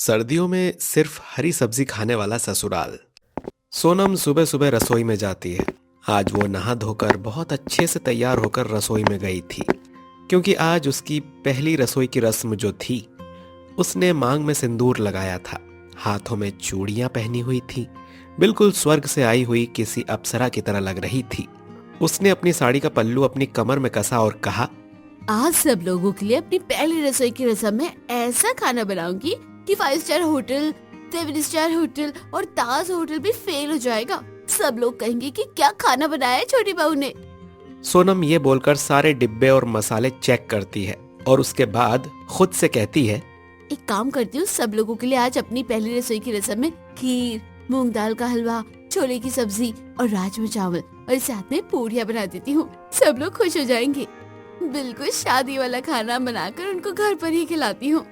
सर्दियों में सिर्फ हरी सब्जी खाने वाला ससुराल। सोनम सुबह सुबह रसोई में जाती है। आज वो नहा धोकर बहुत अच्छे से तैयार होकर रसोई में गई थी, क्योंकि आज उसकी पहली रसोई की रस्म जो थी, उसने मांग में सिंदूर लगाया था, हाथों में चूड़ियां पहनी हुई थी, बिल्कुल स्वर्ग से आई हुई किसी अप्सरा की तरह लग रही थी। उसने अपनी साड़ी का पल्लू अपनी कमर में कसा और कहा, आज सब लोगों के लिए अपनी पहली रसोई की रस्म में ऐसा खाना बनाऊंगी कि 5 स्टार होटल, 7 स्टार होटल और ताज होटल भी फेल हो जाएगा। सब लोग कहेंगे कि क्या खाना बनाया है छोटी बहू ने। सोनम ये बोलकर सारे डिब्बे और मसाले चेक करती है और उसके बाद खुद से कहती है, एक काम करती हूँ, सब लोगों के लिए आज अपनी पहली रसोई की रस्म में खीर, मूंग दाल का हलवा, छोले की सब्जी और राजमा चावल और साथ में पूरियाँ बना देती हूँ। सब लोग खुश हो जाएंगे। बिल्कुल शादी वाला खाना बनाकर उनको घर पर ही खिलाती हूँ।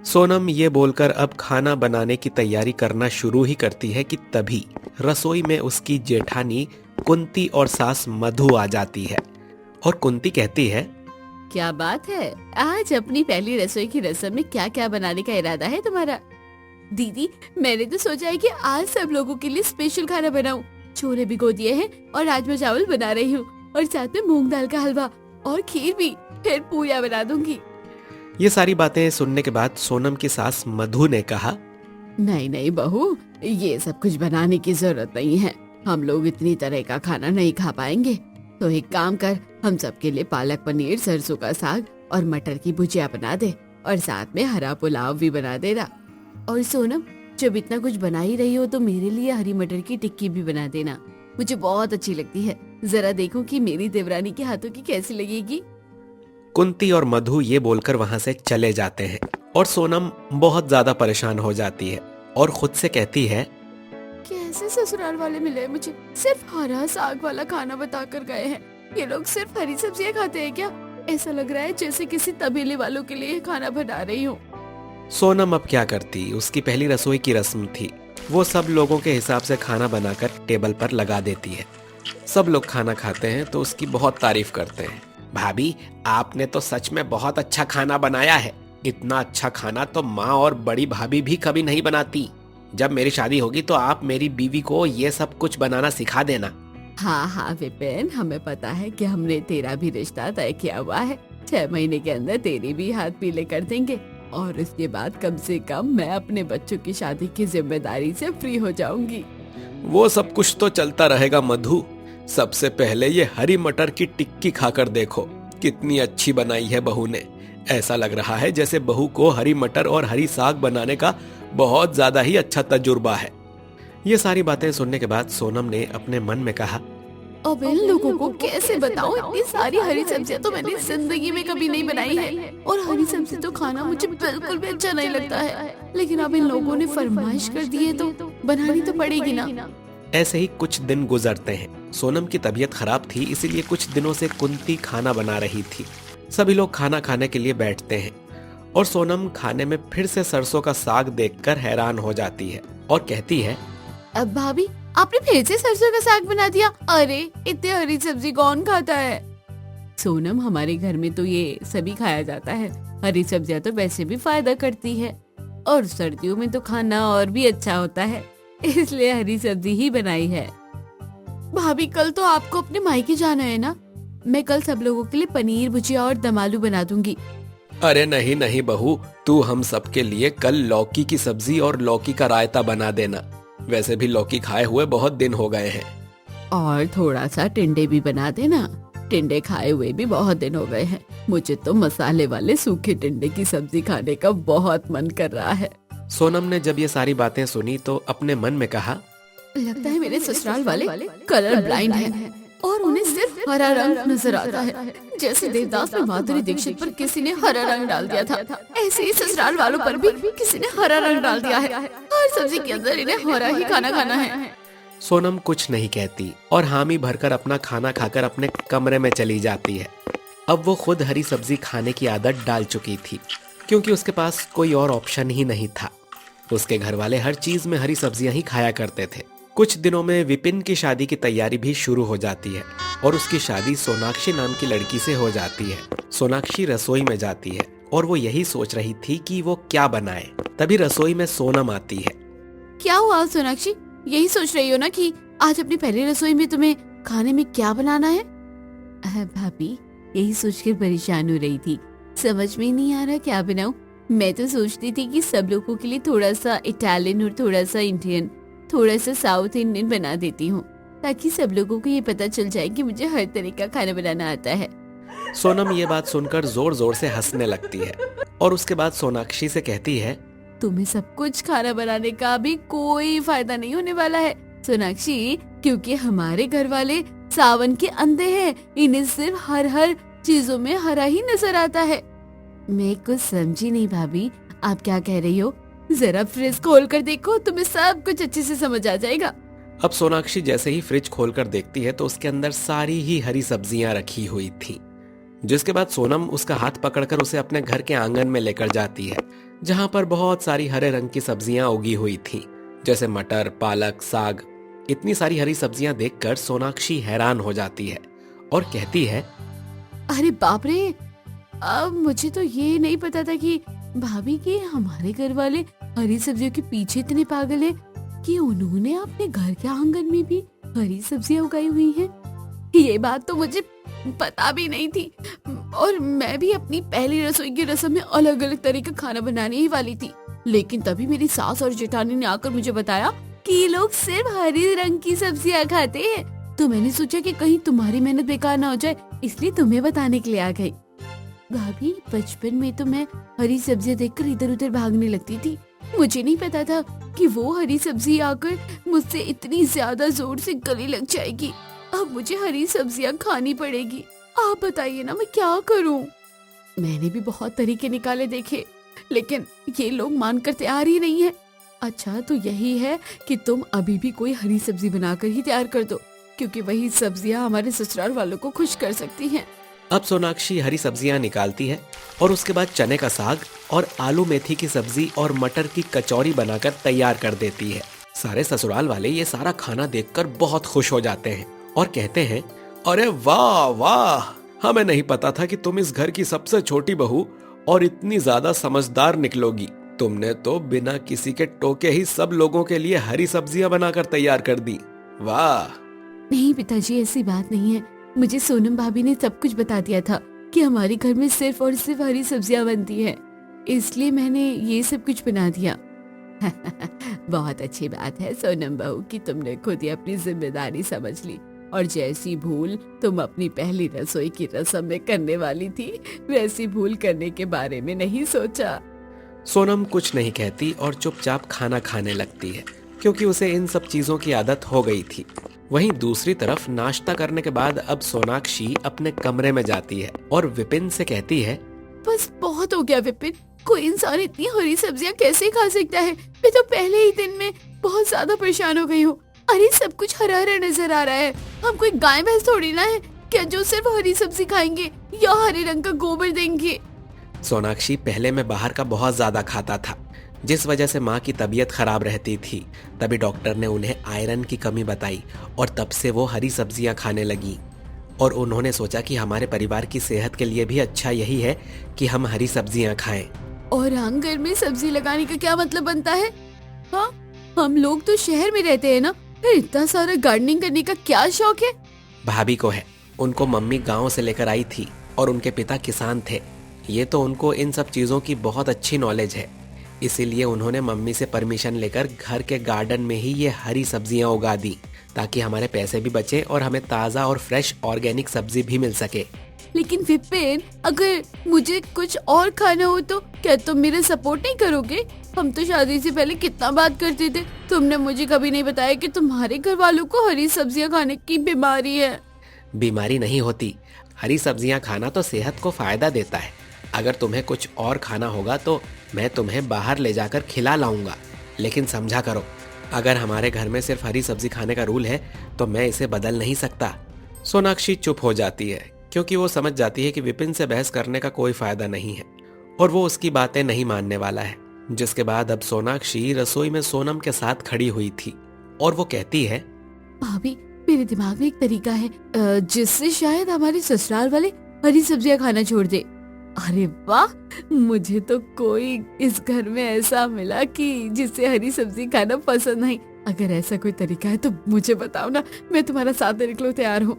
सोनम ये बोलकर अब खाना बनाने की तैयारी करना शुरू ही करती है कि तभी रसोई में उसकी जेठानी कुंती और सास मधु आ जाती है और कुंती कहती है, क्या बात है, आज अपनी पहली रसोई की रस्म में क्या क्या बनाने का इरादा है तुम्हारा? दीदी, मैंने तो सोचा है कि आज सब लोगों के लिए स्पेशल खाना बनाऊं। छोले भिगो दिए हैं और राजमा चावल बना रही हूँ और साथ में मूंग दाल का हलवा और खीर भी, फिर पूरियाँ बना दूंगी। ये सारी बातें सुनने के बाद सोनम की सास मधु ने कहा, नहीं नहीं बहू, ये सब कुछ बनाने की जरूरत नहीं है। हम लोग इतनी तरह का खाना नहीं खा पाएंगे। तो एक काम कर, हम सबके लिए पालक पनीर, सरसों का साग और मटर की भुजिया बना दे और साथ में हरा पुलाव भी बना देना। और सोनम, जब इतना कुछ बना ही रही हो तो मेरे लिए हरी मटर की टिक्की भी बना देना। मुझे बहुत अच्छी लगती है। जरा देखो कि मेरी देवरानी के हाथों की कैसी लगेगी। कुंती और मधु ये बोलकर वहां से चले जाते हैं और सोनम बहुत ज्यादा परेशान हो जाती है और खुद से कहती है, कैसे ससुराल वाले मिले मुझे, सिर्फ हरा साग वाला खाना बताकर गए हैं। ये लोग सिर्फ हरी सब्जियां खाते हैं क्या? ऐसा लग रहा है जैसे किसी तबेले वालों के लिए खाना बना रही हूँ। सोनम अब क्या करती, उसकी पहली रसोई की रस्म थी। वो सब लोगों के हिसाब से खाना बनाकर टेबल पर लगा देती है। सब लोग खाना खाते हैं तो उसकी बहुत तारीफ करते हैं। भाभी, आपने तो सच में बहुत अच्छा खाना बनाया है। इतना अच्छा खाना तो माँ और बड़ी भाभी भी कभी नहीं बनाती। जब मेरी शादी होगी तो आप मेरी बीवी को ये सब कुछ बनाना सिखा देना। हाँ हाँ विपिन, हमें पता है कि हमने तेरा भी रिश्ता तय किया हुआ है। 6 महीने के अंदर तेरे भी हाथ पीले कर देंगे और इसके बाद कम से कम मैं अपने बच्चों की शादी की जिम्मेदारी से फ्री हो जाऊंगी। वो सब कुछ तो चलता रहेगा मधु। सबसे पहले ये हरी मटर की टिक्की खाकर देखो, कितनी अच्छी बनाई है बहू ने। ऐसा लग रहा है जैसे बहू को हरी मटर और हरी साग बनाने का बहुत ज्यादा ही अच्छा तजुर्बा है। ये सारी बातें सुनने के बाद सोनम ने अपने मन में कहा, अब इन लोगों को कैसे बताऊं, इतनी सारी हरी सब्जियां तो मैंने जिंदगी में कभी नहीं बनाई है और हरी सब्जी तो खाना मुझे बिल्कुल भी अच्छा नहीं लगता है। लेकिन अब इन लोगों ने फरमाइश कर दी है तो बनानी तो पड़ेगी ना। ऐसे ही कुछ दिन गुजरते हैं। सोनम की तबीयत खराब थी, इसीलिए कुछ दिनों से कुंती खाना बना रही थी। सभी लोग खाना खाने के लिए बैठते हैं और सोनम खाने में फिर से सरसों का साग देखकर हैरान हो जाती है और कहती है, अब भाभी, आपने फिर से सरसों का साग बना दिया? अरे, इतनी हरी सब्जी कौन खाता है? सोनम, हमारे घर में तो ये सभी खाया जाता है। हरी सब्जियां तो वैसे भी फायदा करती है और सर्दियों में तो खाना और भी अच्छा होता है, इसलिए हरी सब्जी ही बनाई है। भाभी, कल तो आपको अपने मायके जाना है ना? मैं कल सब लोगों के लिए पनीर भुजिया और दम आलू बना दूंगी। अरे नहीं नहीं बहू, तू हम सबके लिए कल लौकी की सब्जी और लौकी का रायता बना देना। वैसे भी लौकी खाए हुए बहुत दिन हो गए हैं। और थोड़ा सा टिंडे भी बना देना। टिंडे खाए हुए भी बहुत दिन हो गए हैं। मुझे तो मसाले वाले सूखे टिंडे की सब्जी खाने का बहुत मन कर रहा है। सोनम ने जब ये सारी बातें सुनी तो अपने मन में कहा, लगता है मेरे ससुराल वाले कलर ब्लाइंड हैं और उन्हें सिर्फ हरा रंग नजर आता है। जैसे देवदास में माधुरी दीक्षित पर किसी ने हरा रंग डाल दिया था, ऐसे ही ससुराल वालों पर भी किसी ने हरा रंग डाल दिया है। हर सब्जी के अंदर इन्हें हरा ही खाना खाना है। सोनम कुछ नहीं कहती और हामी भरकर अपना खाना खाकर अपने कमरे में चली जाती है। अब वो खुद हरी सब्जी खाने की आदत डाल चुकी थी, क्योंकि उसके पास कोई और ऑप्शन ही नहीं था। उसके घर वाले हर चीज में हरी सब्जियां ही खाया करते थे। कुछ दिनों में विपिन की शादी की तैयारी भी शुरू हो जाती है और उसकी शादी सोनाक्षी नाम की लड़की से हो जाती है। सोनाक्षी रसोई में जाती है और वो यही सोच रही थी कि वो क्या बनाए। तभी रसोई में सोनम आती है। क्या हुआ सोनाक्षी, यही सोच रही हो ना कि आज अपनी पहली रसोई में तुम्हें खाने में क्या बनाना है? भाभी, यही सोचकर परेशान हो रही थी, समझ में नहीं आ रहा क्या बनाऊं। मैं तो सोचती थी कि सब लोगों के लिए थोड़ा सा इटालियन और थोड़ा सा इंडियन, थोड़ा सा साउथ इंडियन बना देती हूँ, ताकि सब लोगों को ये पता चल जाए कि मुझे हर तरह का खाना बनाना आता है। सोनम ये बात सुनकर जोर जोर से हंसने लगती है और उसके बाद सोनाक्षी से कहती है, तुम्हें सब कुछ खाना बनाने का भी कोई फायदा नहीं होने वाला है सोनाक्षी, क्योंकि हमारे घर वाले सावन के अंधे हैं। इन्हें सिर्फ हर चीजों में हरा ही नजर आता है। मैं कुछ समझी नहीं भाभी, आप क्या कह रही हो? जरा फ्रिज खोल कर देखो, तुम्हें सब कुछ अच्छे से समझ आ जाएगा। अब सोनाक्षी जैसे ही फ्रिज खोलकर देखती है तो उसके अंदर सारी ही हरी सब्जियां रखी हुई थी। जिसके बाद सोनम उसका हाथ पकड़कर उसे अपने घर के आंगन में लेकर जाती है, जहां पर बहुत सारी हरे रंग की सब्जियां उगी हुई थी, जैसे मटर, पालक, साग। इतनी सारी हरी सब्जियां देखकर सोनाक्षी हैरान हो जाती है और कहती है, अरे बाप रे, अब मुझे तो ये नहीं पता था कि भाभी के हमारे घर वाले हरी सब्जियों के पीछे इतने पागल हैं कि उन्होंने अपने घर के आंगन में भी हरी सब्जियां उगाई हुई हैं। ये बात तो मुझे पता भी नहीं थी, और मैं भी अपनी पहली रसोई की रसम में अलग अलग तरह का खाना बनाने ही वाली थी। लेकिन तभी मेरी सास और जेठानी ने आकर मुझे बताया कि ये लोग सिर्फ हरी रंग की सब्जियां खाते हैं। तो मैंने सोचा कि कहीं तुम्हारी मेहनत बेकार ना हो जाए, इसलिए तुम्हें बताने के लिए आ गई। भाभी, बचपन में तो मैं हरी सब्जियां देखकर इधर उधर भागने लगती थी। मुझे नहीं पता था कि वो हरी सब्जी आकर मुझसे इतनी ज्यादा जोर से गले लग जाएगी। अब मुझे हरी सब्जियां खानी पड़ेगी। आप बताइए ना, मैं क्या करूं? मैंने भी बहुत तरीके निकाले देखे, लेकिन ये लोग मानकर तैयार ही नहीं है। अच्छा, तो यही है कि तुम अभी भी कोई हरी सब्जी बनाकर ही तैयार कर दो, क्योंकि वही सब्जियां हमारे ससुराल वालों को खुश कर सकती हैं। अब सोनाक्षी हरी सब्जियां निकालती है और उसके बाद चने का साग और आलू मेथी की सब्जी और मटर की कचौरी बनाकर तैयार कर देती है। सारे ससुराल वाले ये सारा खाना देखकर बहुत खुश हो जाते हैं और कहते हैं, अरे वाह वाह, हमें नहीं पता था कि तुम इस घर की सबसे छोटी बहू और इतनी ज्यादा समझदार निकलोगी। तुमने तो बिना किसी के टोके ही सब लोगों के लिए हरी सब्जियां बनाकर तैयार कर दी। वाह। नहीं पिताजी, ऐसी बात नहीं है। मुझे सोनम भाभी ने सब कुछ बता दिया था कि हमारे घर में सिर्फ और सिर्फ हरी सब्जियां बनती है, इसलिए मैंने ये सब कुछ बना दिया। बहुत अच्छी बात है सोनम बहू कि तुमने खुद ही अपनी जिम्मेदारी समझ ली, और जैसी भूल तुम अपनी पहली रसोई की रस्म में करने वाली थी, वैसी भूल करने के बारे में नहीं सोचा। सोनम कुछ नहीं कहती और चुपचाप खाना खाने लगती है, क्योंकि उसे इन सब चीजों की आदत हो गई थी। वहीं दूसरी तरफ नाश्ता करने के बाद अब सोनाक्षी अपने कमरे में जाती है और विपिन से कहती है, बस बहुत हो गया विपिन, कोई इंसान इतनी हरी सब्जियां कैसे खा सकता है? मैं तो पहले ही दिन में बहुत ज्यादा परेशान हो गई हूँ। अरे सब कुछ हरा हरा नजर आ रहा है। हम कोई गाय भैंस थोड़ी ना है क्या जो सिर्फ हरी सब्जी खाएंगे या हरे रंग का गोबर देंगे। सोनाक्षी पहले में बाहर का बहुत ज्यादा खाता था, जिस वजह से माँ की तबीयत खराब रहती थी। तभी डॉक्टर ने उन्हें आयरन की कमी बताई और तब से वो हरी सब्जियां खाने लगी। और उन्होंने सोचा कि हमारे परिवार की सेहत के लिए भी अच्छा यही है कि हम हरी सब्जियां खाएं। और आंगन में सब्जी लगाने का क्या मतलब बनता है? हाँ, हम लोग तो शहर में रहते हैं ना, फिर इतना सारा गार्डनिंग करने का क्या शौक है? भाभी को है, उनको मम्मी गांव से लेकर आई थी और उनके पिता किसान थे। ये तो उनको इन सब चीजों की बहुत अच्छी नॉलेज है, इसीलिए उन्होंने मम्मी से परमिशन लेकर घर के गार्डन में ही ये हरी सब्जियां उगा दी, ताकि हमारे पैसे भी बचे और हमें ताज़ा और फ्रेश ऑर्गेनिक सब्जी भी मिल सके। लेकिन विपिन, अगर मुझे कुछ और खाना हो तो क्या तुम मेरा सपोर्ट नहीं करोगे? हम तो शादी से पहले कितना बात करते थे, तुमने मुझे कभी नहीं बताया कि तुम्हारे घर वालों को हरी सब्जियां खाने की बीमारी है। बीमारी नहीं होती, हरी सब्जियां खाना तो सेहत को फायदा देता है। अगर तुम्हें कुछ और खाना होगा तो मैं तुम्हें बाहर ले जाकर खिला लाऊंगा, लेकिन समझा करो, अगर हमारे घर में सिर्फ हरी सब्जी खाने का रूल है तो मैं इसे बदल नहीं सकता। सोनाक्षी चुप हो जाती है, क्योंकि वो समझ जाती है कि विपिन से बहस करने का कोई फायदा नहीं है और वो उसकी बातें नहीं मानने वाला है। जिसके बाद अब सोनाक्षी रसोई में सोनम के साथ खड़ी हुई थी और वो कहती है, भाभी मेरे दिमाग में एक तरीका है जिससे शायद हमारे ससुराल वाले हरी सब्जियां खाना छोड़ दे। अरे वाह, मुझे तो कोई इस घर में ऐसा मिला कि जिसे हरी सब्जी खाना पसंद नहीं। अगर ऐसा कोई तरीका है तो मुझे बताओ ना, मैं तुम्हारा साथ देने के लिए तैयार हूँ।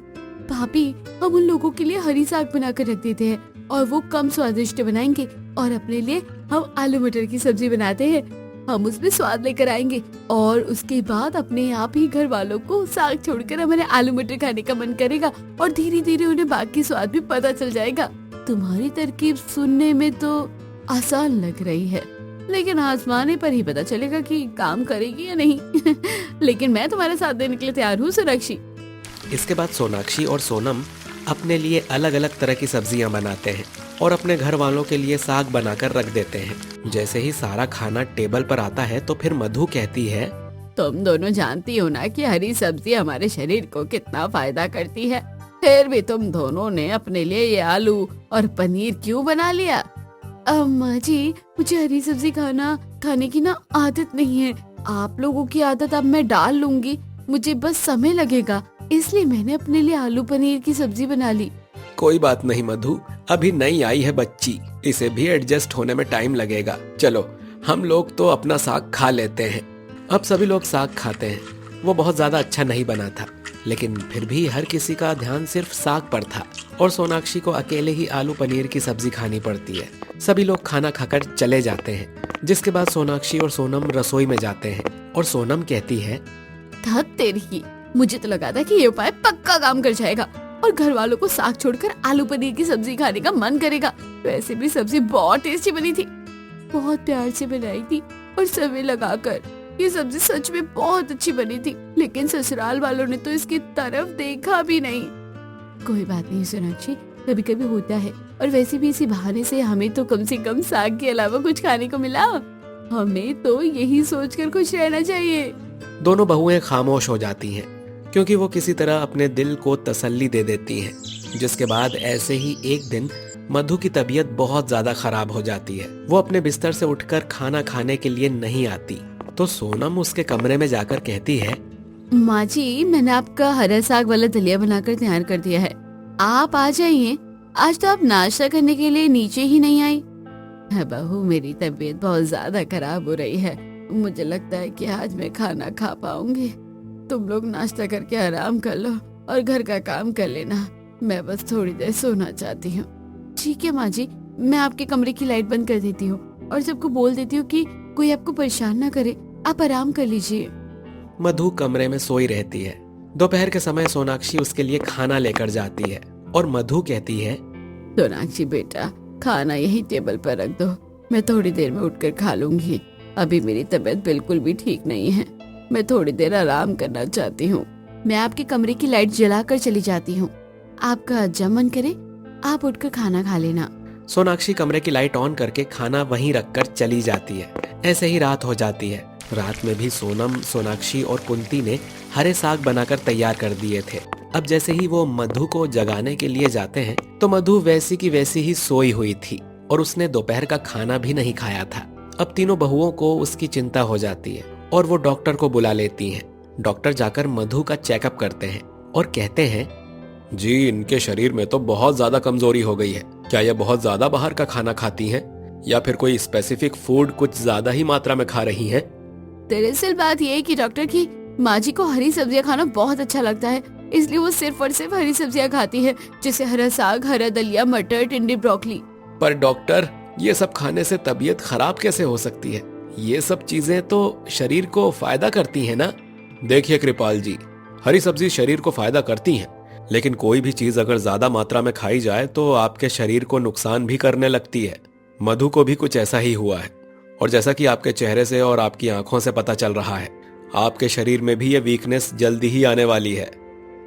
भाभी हम उन लोगों के लिए हरी साग बना कर रख देते हैं और वो कम स्वादिष्ट बनाएंगे, और अपने लिए हम आलू मटर की सब्जी बनाते हैं। हम उसमें स्वाद लेकर आएंगे और उसके बाद अपने आप ही घर वालों को साग छोड़कर हमारे आलू मटर खाने का मन करेगा और धीरे धीरे उन्हें बाकी स्वाद भी पता चल जाएगा। तुम्हारी तरकीब सुनने में तो आसान लग रही है, लेकिन आजमाने पर ही पता चलेगा कि काम करेगी या नहीं। लेकिन मैं तुम्हारे साथ देने के लिए तैयार हूँ सोनाक्षी। इसके बाद सोनाक्षी और सोनम अपने लिए अलग अलग तरह की सब्जियां बनाते हैं और अपने घर वालों के लिए साग बनाकर रख देते हैं। जैसे ही सारा खाना टेबल पर आता है तो फिर मधु कहती है, तुम दोनों जानती हो ना कि हरी सब्जी हमारे शरीर को कितना फायदा करती है, फिर भी तुम दोनों ने अपने लिए ये आलू और पनीर क्यों बना लिया? अम्मा जी, मुझे हरी सब्जी खाने की ना आदत नहीं है। आप लोगों की आदत अब मैं डाल लूंगी, मुझे बस समय लगेगा, इसलिए मैंने अपने लिए आलू पनीर की सब्जी बना ली। कोई बात नहीं मधु, अभी नई आई है बच्ची, इसे भी एडजस्ट होने में टाइम लगेगा। चलो हम लोग तो अपना साग खा लेते हैं। अब सभी लोग साग खाते हैं। वो बहुत ज्यादा अच्छा नहीं बना था, लेकिन फिर भी हर किसी का ध्यान सिर्फ साग पर था और सोनाक्षी को अकेले ही आलू पनीर की सब्जी खानी पड़ती है। सभी लोग खाना खाकर चले जाते हैं, जिसके बाद सोनाक्षी और सोनम रसोई में जाते हैं और सोनम कहती है, धत तेरी की, मुझे तो लगा था कि ये उपाय पक्का काम कर जाएगा और घर वालों को साग छोड़कर आलू पनीर की सब्जी खाने का मन करेगा। वैसे भी सब्जी बहुत टेस्टी बनी थी, बहुत प्यार से बनाई थी और समय लगाकर। ये सब्जी सच में बहुत अच्छी बनी थी, लेकिन ससुराल वालों ने तो इसकी तरफ देखा भी नहीं। कोई बात नहीं सोनाक्षी, कभी कभी होता है, और वैसे भी इसी बहाने से हमें तो कम से कम साग के अलावा कुछ खाने को मिला। हमें तो यही सोचकर खुश रहना चाहिए। दोनों बहुएं खामोश हो जाती हैं, क्योंकि वो किसी तरह अपने दिल को तसल्ली दे देती हैं। जिसके बाद ऐसे ही एक दिन मधु की तबीयत बहुत ज्यादा खराब हो जाती है। वो अपने बिस्तर से उठकर खाना खाने के लिए नहीं आती, तो सोनम उसके कमरे में जाकर कहती है, माँ जी, मैंने आपका हरा साग वाला दलिया बनाकर तैयार कर दिया है, आप आ जाइए। आज तो आप नाश्ता करने के लिए नीचे ही नहीं आई। बहू, मेरी तबीयत बहुत ज्यादा खराब हो रही है, मुझे लगता है कि आज मैं खाना खा पाऊंगी। तुम लोग नाश्ता करके आराम कर लो और घर का काम कर लेना, मैं बस थोड़ी देर सोना चाहती हूँ। ठीक है माँ जी, मैं आपके कमरे की लाइट बंद कर देती हूँ और सबको बोल देती हूँ कि कोई आपको परेशान ना करे, आप आराम कर लीजिए। मधु कमरे में सोई रहती है। दोपहर के समय सोनाक्षी उसके लिए खाना लेकर जाती है और मधु कहती है, सोनाक्षी बेटा, खाना यही टेबल पर रख दो, मैं थोड़ी देर में उठकर खा लूंगी। अभी मेरी तबीयत बिल्कुल भी ठीक नहीं है, मैं थोड़ी देर आराम करना चाहती हूँ। मैं आपके कमरे की लाइट जलाकर चली जाती हूँ, आपका जब मन करे आप उठकर खाना खा लेना। सोनाक्षी कमरे की लाइट ऑन करके खाना वहीं रखकर चली जाती है। ऐसे ही रात हो जाती है। रात में भी सोनम, सोनाक्षी और कुंती ने हरे साग बनाकर तैयार कर दिए थे। अब जैसे ही वो मधु को जगाने के लिए जाते हैं तो मधु वैसी की वैसी ही सोई हुई थी और उसने दोपहर का खाना भी नहीं खाया था। अब तीनों बहुओं को उसकी चिंता हो जाती है और वो डॉक्टर को बुला लेती हैं। डॉक्टर जाकर मधु का चेकअप करते हैं और कहते हैं, जी इनके शरीर में तो बहुत ज्यादा कमजोरी हो गई है। क्या ये बहुत ज्यादा बाहर का खाना खाती हैं या फिर कोई स्पेसिफिक फूड कुछ ज्यादा ही मात्रा में खा रही हैं? दरअसल बात यह है कि डॉक्टर की माँ जी को हरी सब्जियां खाना बहुत अच्छा लगता है, इसलिए वो सिर्फ और सिर्फ हरी सब्जियां खाती है, जैसे हरा साग, हरा दलिया, मटर, टिंडे, ब्रोकली। पर डॉक्टर, ये सब खाने से तबीयत खराब कैसे हो सकती है? ये सब चीजें तो शरीर को फायदा करती हैं ना? देखिए कृपाल जी, हरी सब्जी शरीर को फायदा करती हैं, लेकिन कोई भी चीज अगर ज्यादा मात्रा में खाई जाए तो आपके शरीर को नुकसान भी करने लगती है। मधु को भी कुछ ऐसा ही हुआ है और जैसा कि आपके चेहरे से और आपकी आंखों से पता चल रहा है, आपके शरीर में भी ये वीकनेस जल्दी ही आने वाली है।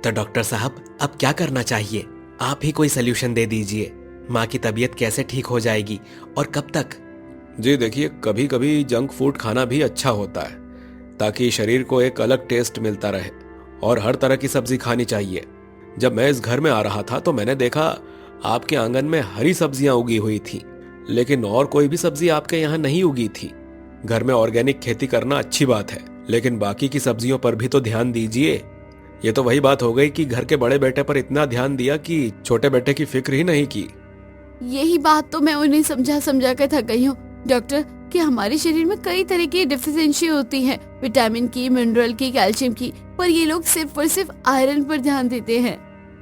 तो डॉक्टर साहब, अब क्या करना चाहिए? आप ही कोई सल्यूशन दे दीजिए। माँ की तबीयत कैसे ठीक हो जाएगी और कब तक? जी देखिए, कभी कभी जंक फूड खाना भी अच्छा होता है, ताकि शरीर को एक अलग टेस्ट मिलता रहे, और हर तरह की सब्जी खानी चाहिए। जब मैं इस घर में आ रहा था तो मैंने देखा आपके आंगन में हरी सब्जियां उगी हुई थी, लेकिन और कोई भी सब्जी आपके यहाँ नहीं उगी थी। घर में ऑर्गेनिक खेती करना अच्छी बात है, लेकिन बाकी की सब्जियों पर भी तो ध्यान दीजिए। ये तो वही बात हो गई कि घर के बड़े बेटे पर इतना ध्यान दिया कि छोटे बेटे की फिक्र ही नहीं की। यही बात तो मैं उन्हें समझा समझा कर थक गई हूँ डॉक्टर, कि हमारे शरीर में कई तरह की डिफिशियंसी होती है, विटामिन की, मिनरल की, कैल्शियम की, पर ये लोग सिर्फ और सिर्फ आयरन पर ध्यान देते हैं।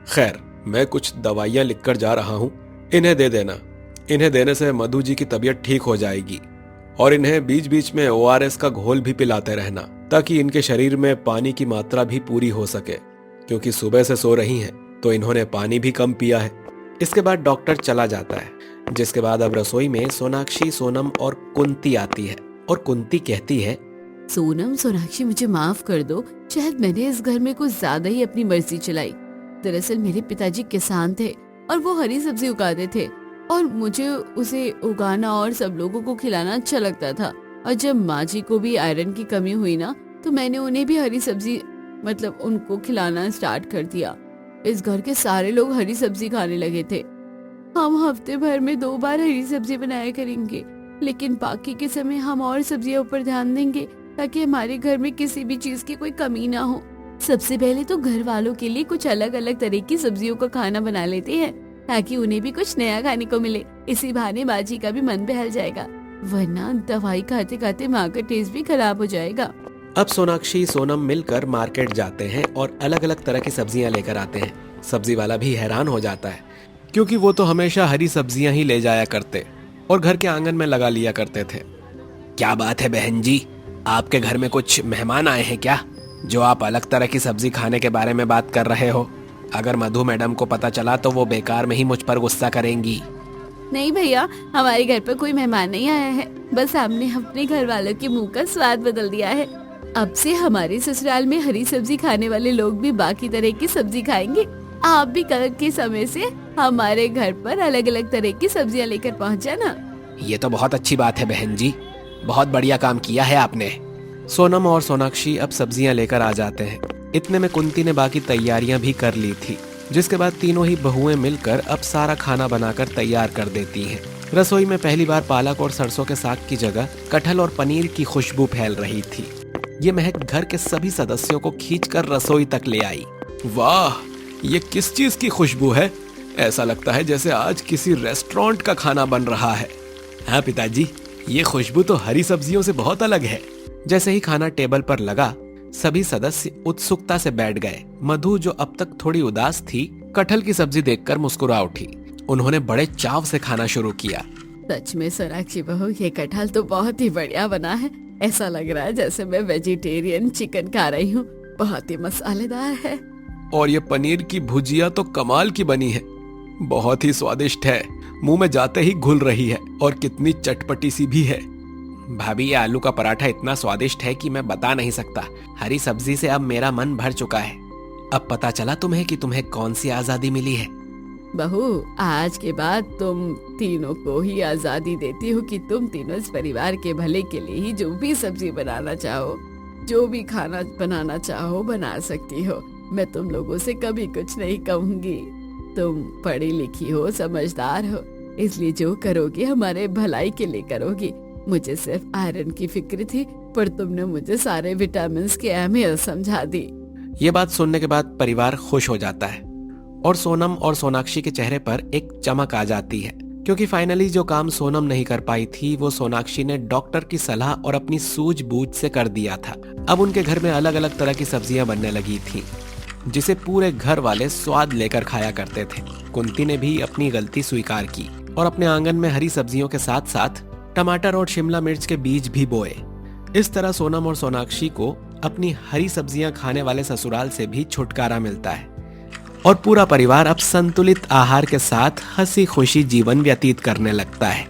खैर, मैं कुछ दवाइयाँ लिखकर जा रहा हूँ, इन्हें दे देना। इन्हें देने से मधु जी की तबीयत ठीक हो जाएगी। और इन्हें बीच बीच में ORS का घोल भी पिलाते रहना, ताकि इनके शरीर में पानी की मात्रा भी पूरी हो सके, क्योंकि सुबह से सो रही हैं तो इन्होंने पानी भी कम पिया है। इसके बाद डॉक्टर चला जाता है, जिसके बाद अब रसोई में सोनाक्षी, सोनम और कुंती आती है। और कुंती कहती है, सोनम, सोनाक्षी, मुझे माफ कर दो, शायद मैंने इस घर में कुछ ज्यादा ही अपनी मर्जी चलाई। दरअसल मेरे पिताजी किसान थे और वो हरी सब्जी उगाते थे, और मुझे उसे उगाना और सब लोगों को खिलाना अच्छा लगता था। और जब माँ जी को भी आयरन की कमी हुई ना, तो मैंने उन्हें भी हरी सब्जी मतलब उनको खिलाना स्टार्ट कर दिया। इस घर के सारे लोग हरी सब्जी खाने लगे थे। हम हफ्ते भर में 2 बार हरी सब्जी बनाया करेंगे, लेकिन बाकी के समय हम और सब्जियों पर ध्यान देंगे, ताकि हमारे घर में किसी भी चीज की कोई कमी ना हो। सबसे पहले तो घर वालों के लिए कुछ अलग अलग तरह की सब्जियों का खाना बना लेते हैं, ताकि उन्हें भी कुछ नया खाने को मिले। इसी बहाने माँ जी का भी मन बहल जाएगा, वरना दवाई खाते खाते माँ का टेस्ट भी खराब हो जाएगा। अब सोनाक्षी, सोनम मिलकर मार्केट जाते हैं और अलग अलग तरह की सब्जियां लेकर आते हैं। सब्जी वाला भी हैरान हो जाता है, क्योंकि वो तो हमेशा हरी सब्जियां ही ले जाया करते और घर के आंगन में लगा लिया करते थे। क्या बात है बहन जी, आपके घर में कुछ मेहमान आए हैं क्या, जो आप अलग तरह की सब्जी खाने के बारे में बात कर रहे हो? अगर मधु मैडम को पता चला तो वो बेकार में ही मुझ पर गुस्सा करेंगी। नहीं भैया, हमारे घर पर कोई मेहमान नहीं आया है, बस हमने अपने घर वालों के मुंह का स्वाद बदल दिया है। अब से हमारे ससुराल में हरी सब्जी खाने वाले लोग भी बाकी तरह की सब्जी खाएंगे। आप भी कल के समय से हमारे घर पर अलग अलग तरह की सब्जियां लेकर पहुँच जाना। ये तो बहुत अच्छी बात है बहन जी, बहुत बढ़िया काम किया है आपने। सोनम और सोनाक्षी अब सब्जियां लेकर आ जाते हैं। इतने में कुंती ने बाकी तैयारियां भी कर ली थी, जिसके बाद तीनों ही बहुएं मिलकर अब सारा खाना बनाकर तैयार कर देती हैं। रसोई में पहली बार पालक और सरसों के साग की जगह कटहल और पनीर की खुशबू फैल रही थी। ये महक घर के सभी सदस्यों को खींचकर रसोई तक ले आई। वाह, ये किस चीज की खुशबू है? ऐसा लगता है जैसे आज किसी रेस्टोरेंट का खाना बन रहा है। हाँ पिताजी, ये खुशबू तो हरी सब्जियों से बहुत अलग है। जैसे ही खाना टेबल पर लगा, सभी सदस्य उत्सुकता से बैठ गए। मधु, जो अब तक थोड़ी उदास थी, कटहल की सब्जी देखकर मुस्कुरा उठी। उन्होंने बड़े चाव से खाना शुरू किया। सच में सोनाक्षी बहू, ये कटहल तो बहुत ही बढ़िया बना है। ऐसा लग रहा है जैसे मैं वेजिटेरियन चिकन खा रही हूँ, बहुत ही मसालेदार है। और ये पनीर की भुजिया तो कमाल की बनी है, बहुत ही स्वादिष्ट है, मुंह में जाते ही घुल रही है और कितनी चटपटी सी भी है। भाभी, ये आलू का पराठा इतना स्वादिष्ट है कि मैं बता नहीं सकता। हरी सब्जी से अब मेरा मन भर चुका है। अब पता चला तुम्हें कि तुम्हें कौन सी आजादी मिली है। बहू, आज के बाद तुम तीनों को ही आजादी देती हो कि तुम तीनों इस परिवार के भले के लिए ही जो भी सब्जी बनाना चाहो, जो भी खाना बनाना चाहो, बना सकती हो। मैं तुम लोगों से कभी कुछ नहीं कहूंगी। तुम पढ़ी लिखी हो, समझदार हो, इसलिए जो करोगी हमारे भलाई के लिए करोगी। मुझे सिर्फ आयरन की फिक्र थी, पर तुमने मुझे सारे विटामिन्स की अहमियत समझा दी। ये बात सुनने के बाद परिवार खुश हो जाता है और सोनम और सोनाक्षी के चेहरे पर एक चमक आ जाती है, क्योंकि फाइनली जो काम सोनम नहीं कर पाई थी, वो सोनाक्षी ने डॉक्टर की सलाह और अपनी सूझबूझ से कर दिया था। अब उनके घर में अलग अलग तरह की सब्जियां बनने लगी थी, जिसे पूरे घर वाले स्वाद लेकर खाया करते थे। कुंती ने भी अपनी गलती स्वीकार की और अपने आंगन में हरी सब्जियों के साथ साथ टमाटर और शिमला मिर्च के बीज भी बोए। इस तरह सोनम और सोनाक्षी को अपनी हरी सब्जियां खाने वाले ससुराल से भी छुटकारा मिलता है और पूरा परिवार अब संतुलित आहार के साथ हंसी खुशी जीवन व्यतीत करने लगता है।